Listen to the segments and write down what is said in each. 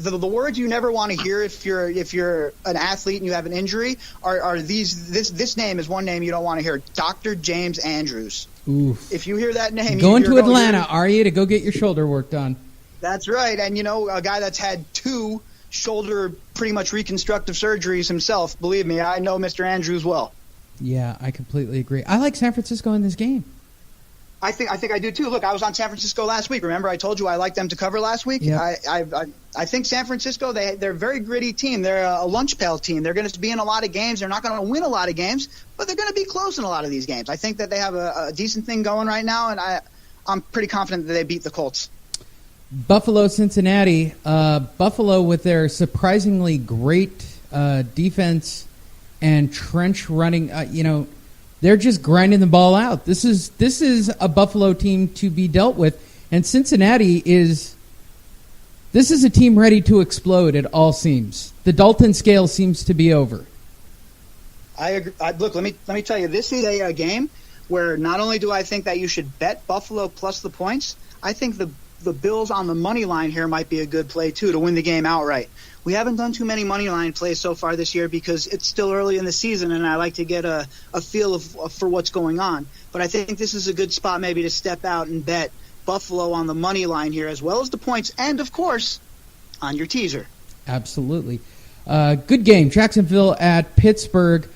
the words you never want to hear if you're an athlete and you have an injury are this name is one name you don't want to hear. Dr. James Andrews. Oof. If you hear that name, going to Atlanta, are you, to go get your shoulder work done? That's right. And a guy that's had 2 shoulder pretty much reconstructive surgeries himself. Believe me, I know Mr. Andrews well. Yeah, I completely agree. I like San Francisco in this game. I think I do too. Look, I was on San Francisco last week. Remember, I told you I liked them to cover last week. Yeah. I think San Francisco, they're a very gritty team. They're a lunch pail team. They're going to be in a lot of games. They're not going to win a lot of games, but they're going to be close in a lot of these games. I think that they have a decent thing going right now, and I'm pretty confident that they beat the Colts. Buffalo, Cincinnati. Buffalo with their surprisingly great defense and trench running. They're just grinding the ball out. This is a Buffalo team to be dealt with, and Cincinnati is a team ready to explode. It all seems. The Dalton scale seems to be over. I agree. Look, let me tell you, this is a game where not only do I think that you should bet Buffalo plus the points, I think the Bills on the money line here might be a good play too to win the game outright. We haven't done too many money line plays so far this year because it's still early in the season, and I like to get a feel for what's going on. But I think this is a good spot maybe to step out and bet Buffalo on the money line here, as well as the points, and of course on your teaser. Absolutely. Good game. Jacksonville at Pittsburgh.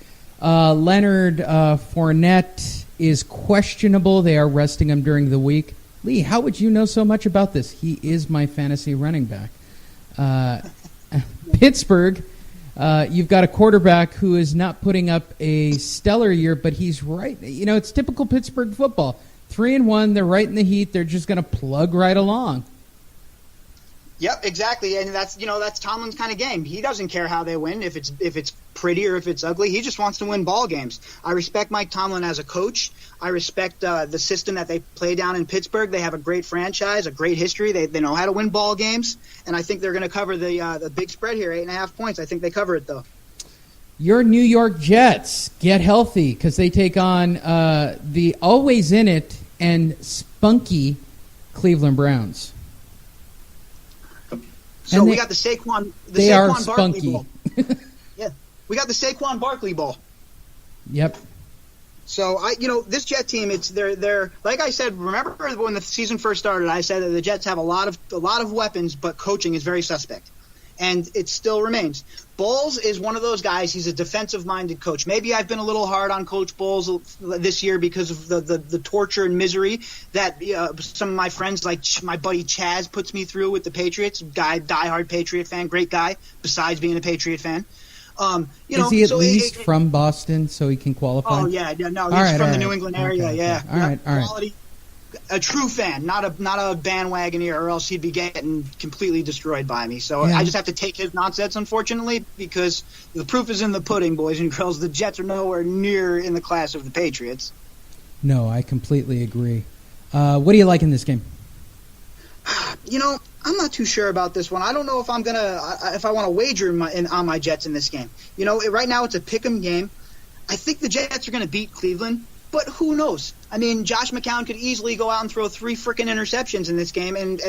Leonard Fournette is questionable. They are resting him during the week. Lee, how would you know so much about this? He is my fantasy running back. Pittsburgh, you've got a quarterback who is not putting up a stellar year, but he's right. It's typical Pittsburgh football. 3-1, they're right in the heat. They're just going to plug right along. Yep, exactly, and that's Tomlin's kind of game. He doesn't care how they win, if it's pretty or if it's ugly. He just wants to win ball games. I respect Mike Tomlin as a coach. I respect the system that they play down in Pittsburgh. They have a great franchise, a great history. They know how to win ball games, and I think they're going to cover the big spread here, 8.5 points. I think they cover it though. Your New York Jets get healthy because they take on the always in it and spunky Cleveland Browns. So we got the Saquon Barkley Bowl. Yeah, we got the Saquon Barkley Bowl. Yep. So this Jet team, they're like I said. Remember when the season first started, I said that the Jets have a lot of weapons, but coaching is very suspect, and it still remains. Bowles is one of those guys. He's a defensive-minded coach. Maybe I've been a little hard on Coach Bowles this year because of the torture and misery that some of my friends, like my buddy Chaz, puts me through with the Patriots. Diehard Patriot fan, great guy. Besides being a Patriot fan, is he at least from Boston so he can qualify? Oh yeah, no, he's from the New England area. Okay. Yeah, all right. Quality. A true fan, not a bandwagoner, or else he'd be getting completely destroyed by me. So yeah. I just have to take his nonsense, unfortunately, because the proof is in the pudding, boys and girls. The Jets are nowhere near in the class of the Patriots. No, I completely agree. What do you like in this game? I'm not too sure about this one. I don't know if I want to wager on my Jets in this game. Right now it's a pick'em game. I think the Jets are going to beat Cleveland. But who knows? I mean, Josh McCown could easily go out and throw 3 freaking interceptions in this game, and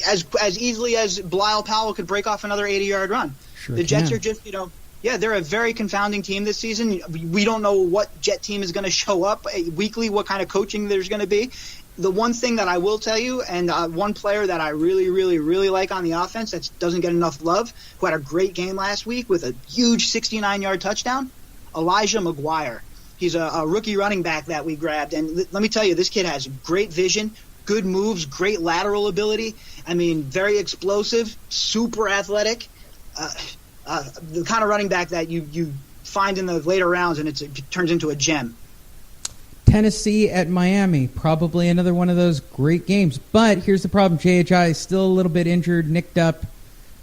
as easily as Bilal Powell could break off another 80-yard run. Sure the Jets are just, they're a very confounding team this season. We don't know what Jet team is going to show up weekly, what kind of coaching there's going to be. The one thing that I will tell you, and one player that I really, really, really like on the offense that doesn't get enough love, who had a great game last week with a huge 69-yard touchdown, Elijah McGuire. He's a rookie running back that we grabbed. And let me tell you, this kid has great vision, good moves, great lateral ability. I mean, very explosive, super athletic. The kind of running back that you find in the later rounds, and it turns into a gem. Tennessee at Miami, probably another one of those great games. But here's the problem. J.H.I. is still a little bit injured, nicked up.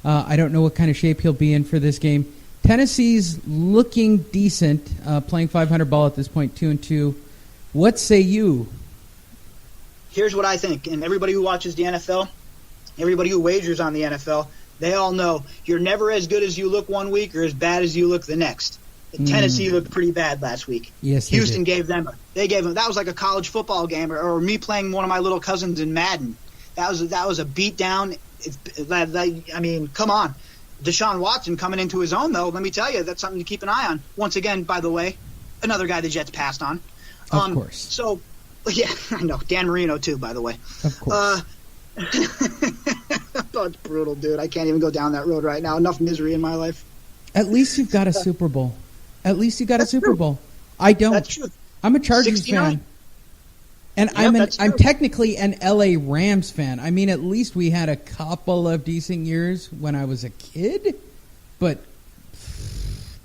I don't know what kind of shape he'll be in for this game. Tennessee's looking decent, playing 500 ball at this point, 2-2. What say you? Here's what I think, and everybody who watches the NFL, everybody who wagers on the NFL, they all know you're never as good as you look one week or as bad as you look the next. Tennessee looked pretty bad last week. Yes, Houston gave them that was like a college football game or me playing one of my little cousins in Madden. That was a beat down I mean, come on. Deshaun Watson coming into his own, though, let me tell you, that's something to keep an eye on. Once again, by the way, another guy the Jets passed on. Of course. So, yeah, I know. Dan Marino, too, by the way. Of course. Oh, it's brutal, dude. I can't even go down that road right now. Enough misery in my life. At least you've got a Super Bowl. At least you got a Super Bowl. I don't. That's true. I'm a Chargers 69. fan. And I'm technically an LA Rams fan. I mean, at least we had a couple of decent years when I was a kid. But,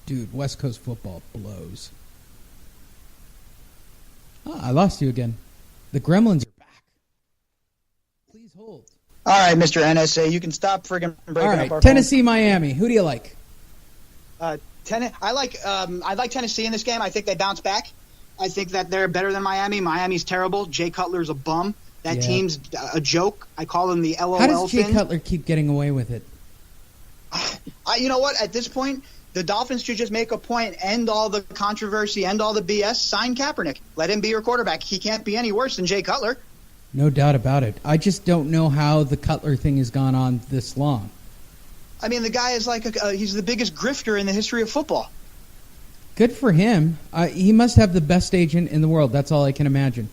dude, West Coast football blows. Oh, I lost you again. The Gremlins are back. Please hold. All right, Mr. NSA, you can stop friggin' breaking All right, up our Tennessee, Miami. Who do you like? I like Tennessee in this game. I think they bounce back. I think that they're better than Miami. Miami's terrible. Jay Cutler's a bum. That team's a joke. I call them the LOL. How does Jay Cutler keep getting away with it? You know what? At this point, the Dolphins should just make a point, end all the controversy, end all the BS, sign Kaepernick. Let him be your quarterback. He can't be any worse than Jay Cutler. No doubt about it. I just don't know how the Cutler thing has gone on this long. I mean, the guy is like he's the biggest grifter in the history of football. Good for him. He must have the best agent in the world. That's all I can imagine.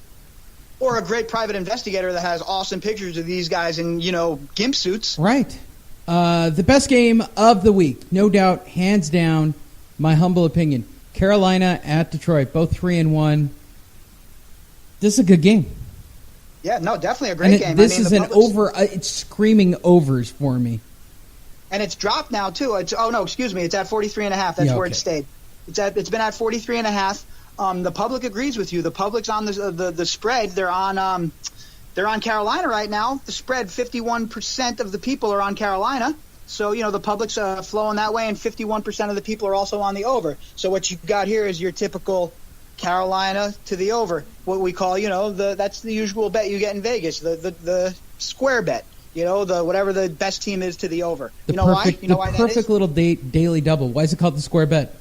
Or a great private investigator that has awesome pictures of these guys in, gimp suits. Right. The best game of the week, no doubt, hands down, my humble opinion. Carolina at Detroit, both 3-1. This is a good game. Yeah, no, definitely a great game. This is an over. It's screaming overs for me. And it's dropped now too. It's at 43.5. That's where it stayed. It's been at 43.5. The public agrees with you. The public's on the spread. They're on Carolina right now. The spread, 51% of the people are on Carolina. So the public's flowing that way, and 51% of the people are also on the over. So what you got here is your typical Carolina to the over. What we call that's the usual bet you get in Vegas. The square bet. Whatever the best team is to the over. Why? You know why that is? The perfect little daily double. Why is it called the square bet?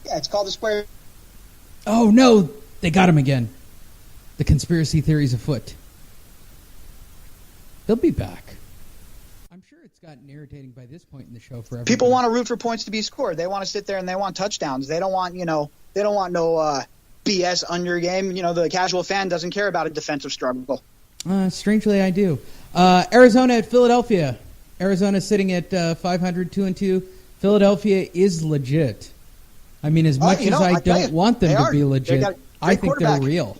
Yeah, it's called the square. Oh, no. They got him again. The conspiracy theory's afoot. They'll be back. I'm sure it's gotten irritating by this point in the show for everyone. People want to root for points to be scored. They want to sit there and they want touchdowns. They don't want, no BS under game. The casual fan doesn't care about a defensive struggle. Strangely, I do. Arizona at Philadelphia. Arizona sitting at 500, 2-2. Philadelphia is legit. I mean, as much as I don't want them to be legit, I think they're real.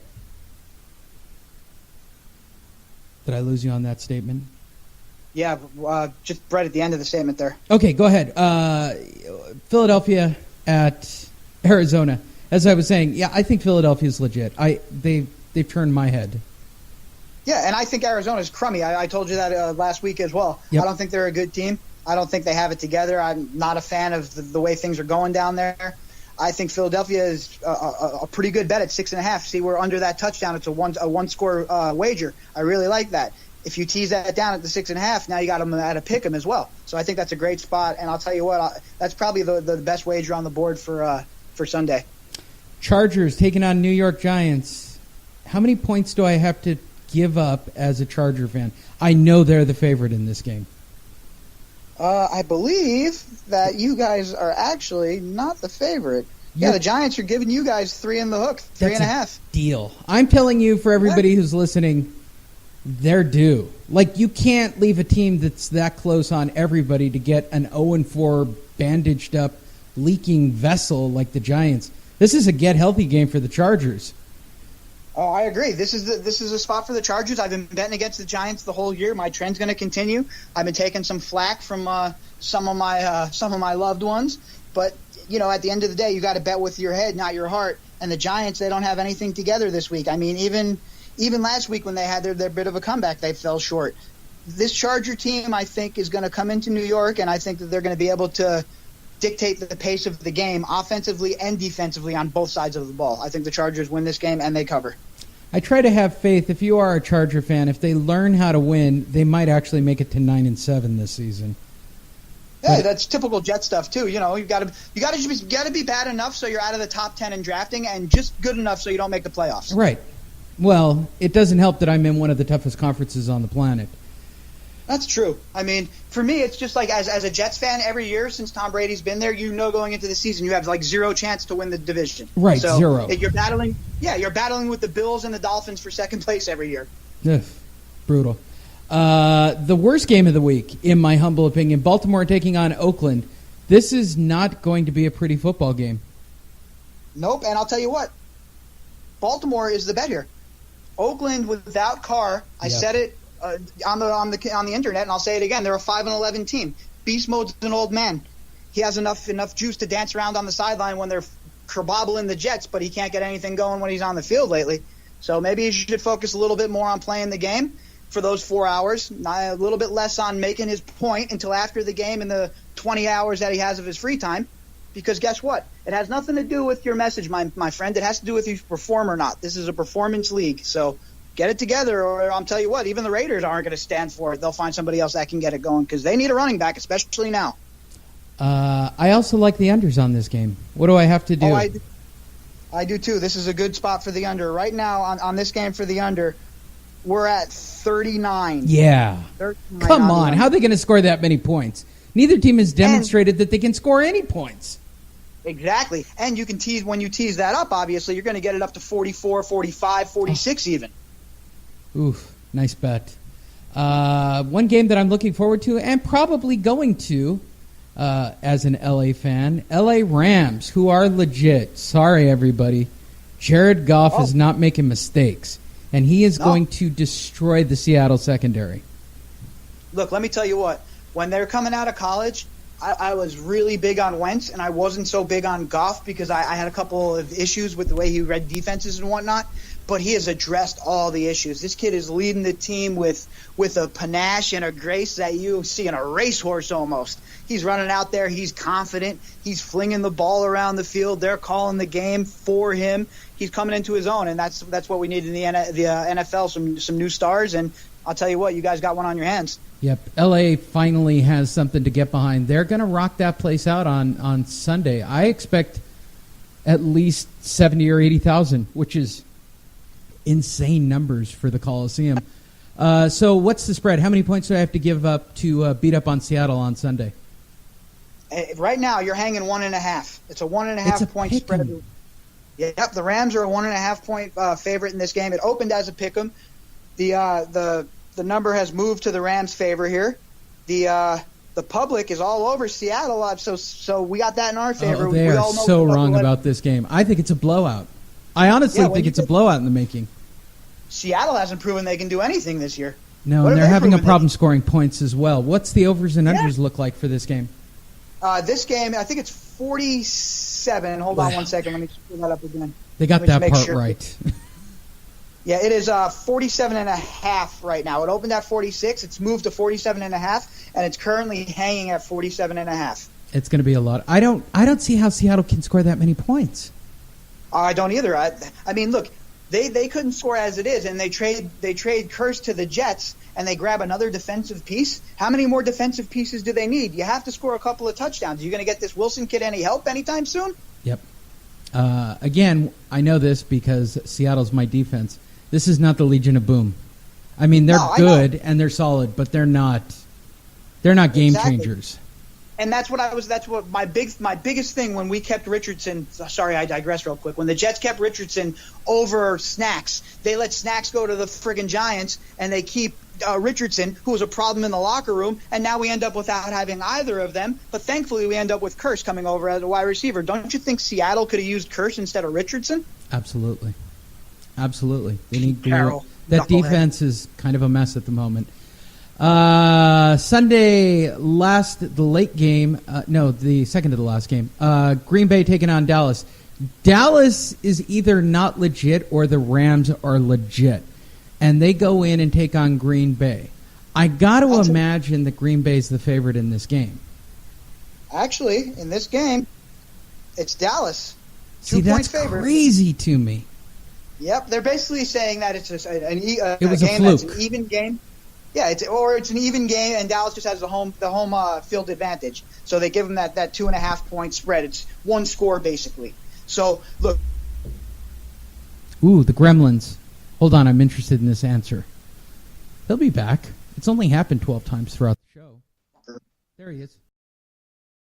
Did I lose you on that statement? Yeah, just right at the end of the statement there. Okay, go ahead. Philadelphia at Arizona. As I was saying, I think Philadelphia's legit. They've turned my head. Yeah, and I think Arizona's crummy. I told you that last week as well. Yep. I don't think they're a good team. I don't think they have it together. I'm not a fan of the way things are going down there. I think Philadelphia is a pretty good bet at 6.5. See, we're under that touchdown. It's a one score wager. I really like that. If you tease that down at the 6.5, now you got them at a pick 'em as well. So I think that's a great spot. And I'll tell you what, that's probably the best wager on the board for Sunday. Chargers taking on New York Giants. How many points do I have to give up as a Charger fan? I know they're the favorite in this game. I believe that you guys are actually not the favorite. Yeah, the Giants are giving you guys 3 in the hook, 3.5. Deal. I'm telling you, for everybody who's listening, they're due. Like, you can't leave a team that's that close on everybody to get an 0-4 bandaged up, leaking vessel like the Giants. This is a get healthy game for the Chargers. Oh, I agree. This is a spot for the Chargers. I've been betting against the Giants the whole year. My trend's going to continue. I've been taking some flack from some of my loved ones, but at the end of the day, you got to bet with your head, not your heart. And the Giants, they don't have anything together this week. I mean, even last week when they had their bit of a comeback, they fell short. This Charger team, I think, is going to come into New York, and I think that they're going to be able to dictate the pace of the game offensively and defensively on both sides of the ball. I think the Chargers win this game, and they cover. I try to have faith. If you are a Charger fan, if they learn how to win, they might actually make it to 9-7 this season. Yeah, that's typical Jet stuff too. You got to be bad enough so you're out of the top 10 in drafting, and just good enough so you don't make the playoffs. Right. Well, it doesn't help that I'm in one of the toughest conferences on the planet. That's true. I mean, for me, it's just like as a Jets fan, every year since Tom Brady's been there, going into the season, you have like zero chance to win the division. Right, so zero. You're battling with the Bills and the Dolphins for second place every year. Ugh, brutal. The worst game of the week, in my humble opinion, Baltimore taking on Oakland. This is not going to be a pretty football game. Nope, and I'll tell you what, Baltimore is the bet here. Oakland without Carr, I said it on the internet, and I'll say it again. They're a 5-11 team. Beast Mode's an old man. He has enough juice to dance around on the sideline when they're kerbobbling the Jets, but he can't get anything going when he's on the field lately. So maybe he should focus a little bit more on playing the game for those 4 hours, a little bit less on making his point until after the game in the 20 hours that he has of his free time. Because guess what? It has nothing to do with your message, my friend. It has to do with if you perform or not. This is a performance league. So get it together, or I'll tell you what, even the Raiders aren't going to stand for it. They'll find somebody else that can get it going because they need a running back, especially now. I also like the unders on this game. What do I have to do? Oh, I do too. This is a good spot for the under. Right now on this game for the under, we're at 39. Yeah. 39 Come on. How are they going to score that many points? Neither team has demonstrated that they can score any points. Exactly. And you can when you tease that up, obviously, you're going to get it up to 44, 45, 46 even. Oof. Nice bet. One game that I'm looking forward to and probably going to as an LA fan, LA Rams, who are legit. Sorry, everybody. Jared Goff is not making mistakes, and he is going to destroy the Seattle secondary. Look, let me tell you what. When they're coming out of college, I was really big on Wentz, and I wasn't so big on Goff because I had a couple of issues with the way he read defenses and whatnot. But he has addressed all the issues. This kid is leading the team with a panache and a grace that you see in a racehorse almost. He's running out there. He's confident. He's flinging the ball around the field. They're calling the game for him. He's coming into his own, and that's what we need in the NFL, some new stars. And I'll tell you what, you guys got one on your hands. Yep, LA finally has something to get behind. They're going to rock that place out on Sunday. I expect at least 70 or 80,000, which is insane numbers for the Coliseum. So what's the spread? How many points do I have to give up to beat up on Seattle on Sunday? Right now, you're hanging 1.5. It's a 1.5 point spread. Yep, the Rams are a 1.5 point favorite in this game. It opened as a pick'em. The number has moved to the Rams' favor here. The public is all over Seattle, so we got that in our favor. They are so wrong about this game. I think it's a blowout. I honestly think it's a blowout in the making. Seattle hasn't proven they can do anything this year. No, and they're having a problem scoring points as well. What's the overs and unders look like for this game? This game, I think it's 47. Hold on one second. Let me pull that up again. They got that part right. Yeah, it is 47.5 right now. It opened at 46. It's moved to 47.5, and it's currently hanging at 47.5. It's going to be a lot. I don't see how Seattle can score that many points. I don't either. I mean, look, they couldn't score as it is, and they trade Curse to the Jets, and they grab another defensive piece. How many more defensive pieces do they need? You have to score a couple of touchdowns. Are you going to get this Wilson kid any help anytime soon? Yep. Again, I know this because Seattle's my defense. This is not the Legion of Boom. I mean, they're good and they're solid, but they're not game changers. And that's what my biggest thing when we kept Richardson. Sorry, I digress real quick. When the Jets kept Richardson over Snacks, they let Snacks go to the friggin' Giants, and they keep Richardson, who was a problem in the locker room, and now we end up without having either of them. But thankfully, we end up with Curse coming over as a wide receiver. Don't you think Seattle could have used Curse instead of Richardson? Absolutely. They need Carroll. That defense is kind of a mess at the moment. Sunday, the late game. The second to the last game. Green Bay taking on Dallas. Dallas is either not legit or the Rams are legit, and they go in and take on Green Bay. I got to imagine that Green Bay is the favorite in this game. Actually, in this game, it's Dallas. See, that's crazy to me. Yep, they're basically saying that it's a game fluke. that's an even game. Yeah, it's an even game, and Dallas just has the home field advantage. So they give them that 2.5 point spread. It's one score basically. So look. Ooh, the Gremlins. Hold on, I'm interested in this answer. They'll be back. It's only happened 12 times throughout the show. There he is.